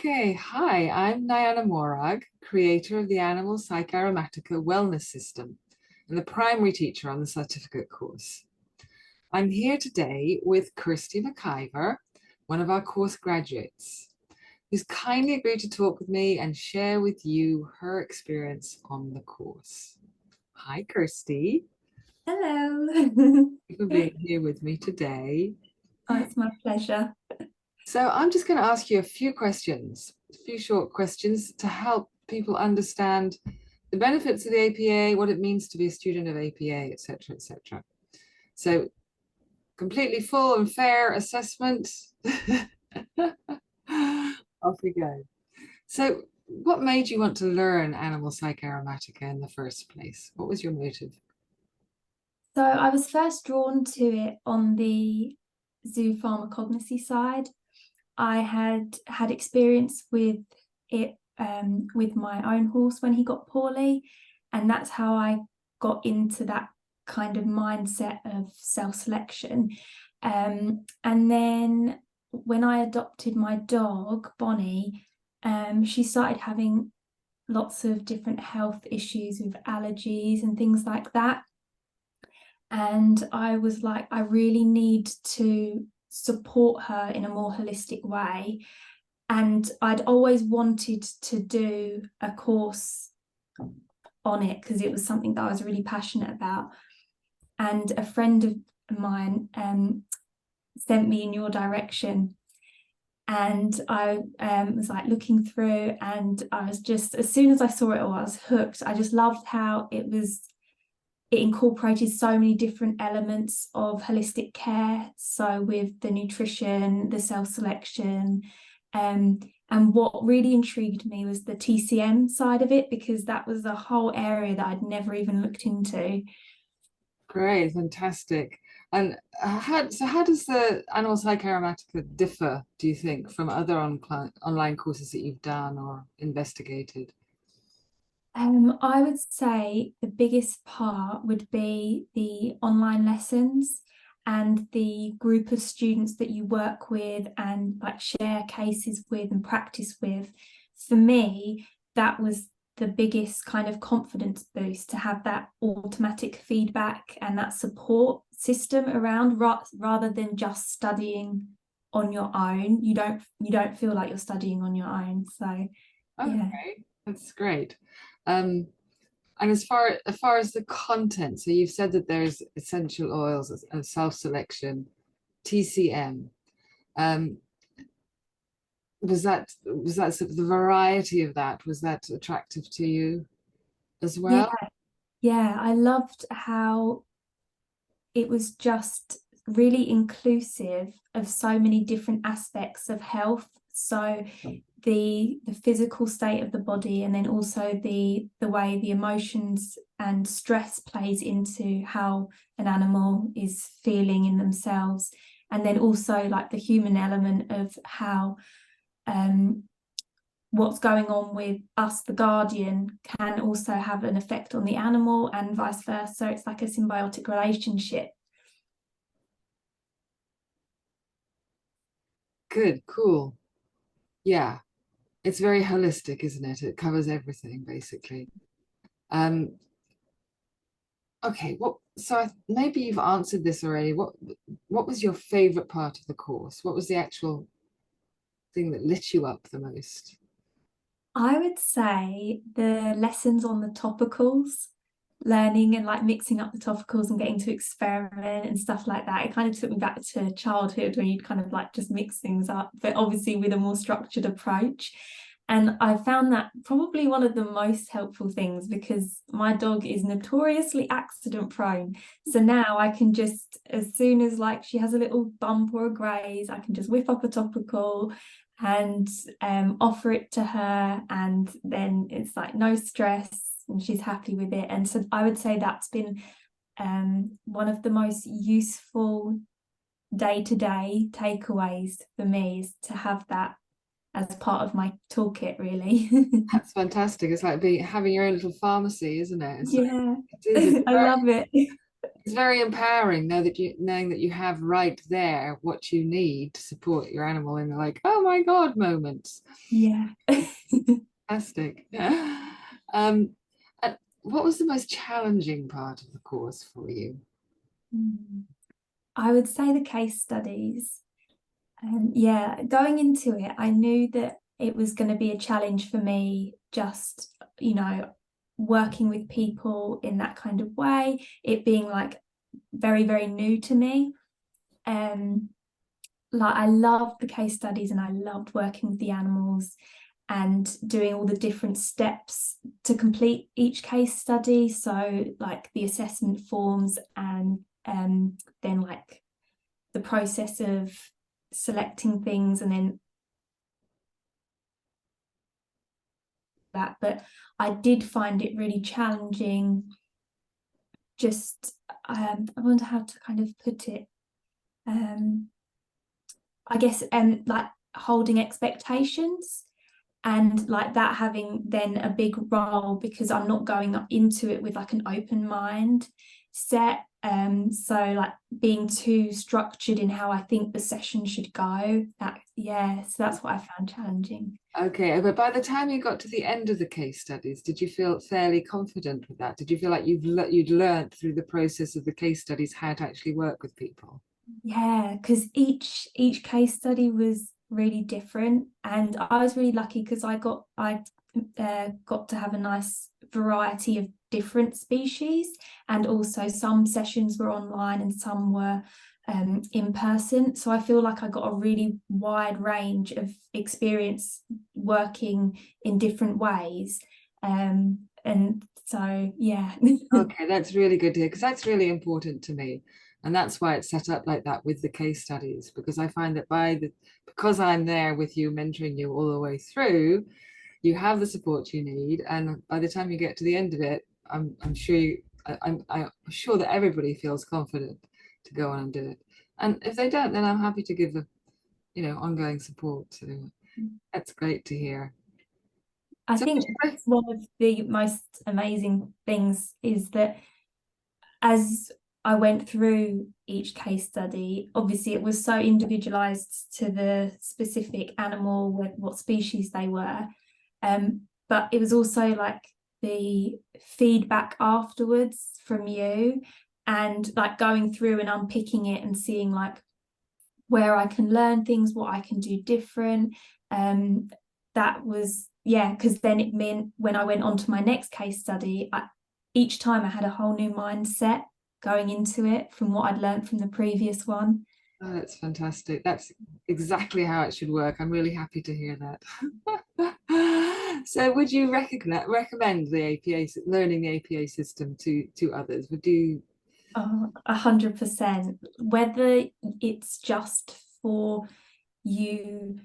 Okay, hi, I'm Nayana Morag, creator of the Animal PsychAromatica Wellness System and the primary teacher on the certificate course. I'm here today with Kirsty McIver, one of our course graduates, who's kindly agreed to talk with me and share with you her experience on the course. Hi, Kirsty. Hello. Thank you for being here with me today. Oh, it's my pleasure. So I'm just going to ask you a few questions, a few short questions to help people understand the benefits of the APA, what it means to be a student of APA, etc., etc. So completely full and fair assessment. Off we go. So what made you want to learn Animal PsychAromatica in the first place? What was your motive? So I was first drawn to it on the zoo pharmacognosy side. I had experience with it with my own horse when he got poorly, and that's how I got into that kind of mindset of self-selection. And then when I adopted my dog, Bonnie, she started having lots of different health issues with allergies and things like that. And I was like, I really need to support her in a more holistic way. And I'd always wanted to do a course on it because it was something that I was really passionate about. And a friend of mine sent me in your direction. And I was like looking through, and I was just, as soon as I saw it all, I was hooked. I just loved how it incorporated so many different elements of holistic care. So with the nutrition, the self-selection, and what really intrigued me was the TCM side of it, because that was a whole area that I'd never even looked into. Great, fantastic. And how does the Animal PsychAromatica differ, do you think, from other online courses that you've done or investigated? I would say the biggest part would be the online lessons and the group of students that you work with and like share cases with and practice with. For me, that was the biggest kind of confidence boost, to have that automatic feedback and that support system around, rather than just studying on your own. You don't feel like you're studying on your own. So yeah. Okay, that's great. Um, and as far as the content, so you've said that there's essential oils and self-selection, TCM. Um, was that sort of the variety of that, was that attractive to you as Yeah, well? yeah, I loved how it was just really inclusive of so many different aspects of health. So the physical state of the body, and then also the way the emotions and stress plays into how an animal is feeling in themselves. And then also like the human element of how um what's going on with us, the guardian, can also have an effect on the animal and vice versa. So it's like a symbiotic relationship. Good, cool. Yeah, it's very holistic, isn't it? It covers everything basically. Um, okay, maybe you've answered this already. What was your favorite part of the course? What was the actual thing that lit you up the most? I would say the lessons on the topicals, learning and like mixing up the topicals and getting to experiment and stuff like that. It kind of took me back to childhood when you'd kind of like just mix things up, but obviously with a more structured approach. And I found that probably one of the most helpful things, because my dog is notoriously accident prone. So now I can just, as soon as like she has a little bump or a graze, I can just whip up a topical and offer it to her, and then it's like no stress and she's happy with it. And so I would say that's been one of the most useful day-to-day takeaways for me, is to have that as part of my toolkit, really. That's fantastic. It's like having your own little pharmacy, isn't it? It's like, Yeah, it is. It's I love it. It's very empowering knowing that you have right there what you need to support your animal in the like, oh my God moments. Yeah. Fantastic. Um, and what was the most challenging part of the course for you? I would say the case studies. Yeah, going into it, I knew that it was going to be a challenge for me, just, working with people in that kind of way, it being like very, very new to me. Like I loved the case studies and I loved working with the animals and doing all the different steps to complete each case study. So like the assessment forms and then like the process of selecting things and then that. But I did find it really challenging. Just I wonder how to kind of put it. I guess like holding expectations and like that having then a big role because I'm not going up into it with like an open mind set. So like being too structured in how I think the session should go. So that's what I found challenging. Okay, but by the time you got to the end of the case studies, did you feel fairly confident with that? Did you feel like you'd learned through the process of the case studies how to actually work with people? Yeah, because each case study was really different, and I was really lucky because I got to have a nice variety of different species, and also some sessions were online and some were in person. So I feel like I got a really wide range of experience working in different ways, and so yeah. Okay, that's really good to hear because that's really important to me. And that's why it's set up like that with the case studies, because I find that because I'm there with you, mentoring you all the way through, you have the support you need. And by the time you get to the end of it, I'm sure I'm sure that everybody feels confident to go on and do it. And if they don't, then I'm happy to give the, ongoing support. So that's great to hear. I So, think one of the most amazing things is that as I went through each case study, obviously it was so individualized to the specific animal, what species they were. But it was also like the feedback afterwards from you and like going through and unpicking it and seeing like where I can learn things, what I can do different. That was, yeah, because then it meant when I went on to my next case study, each time I had a whole new mindset going into it from what I'd learned from the previous one. oh, that's fantastic. That's exactly how it should work. I'm really happy to hear that. So would you recommend the APA, learning the APA system to others? Would you? 100%. Whether it's just for you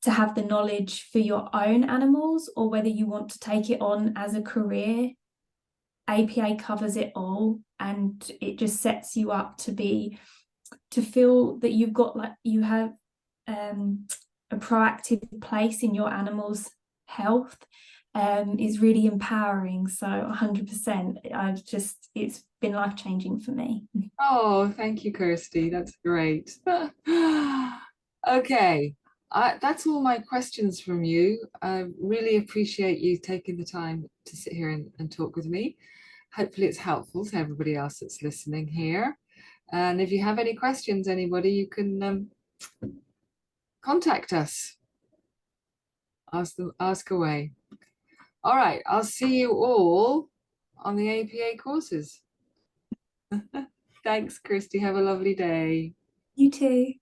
to have the knowledge for your own animals or whether you want to take it on as a career, APA covers it all and it just sets you up to feel that you have a proactive place in your animal's health is really empowering. So 100%, it's been life-changing for me. Oh, thank you, Kirsty. That's great. Okay, that's all my questions from you. I really appreciate you taking the time to sit here and talk with me. Hopefully it's helpful to everybody else that's listening here. And if you have any questions, anybody, you can contact us. Ask away. All right, I'll see you all on the APA courses. Thanks, Kirsty. Have a lovely day. You too.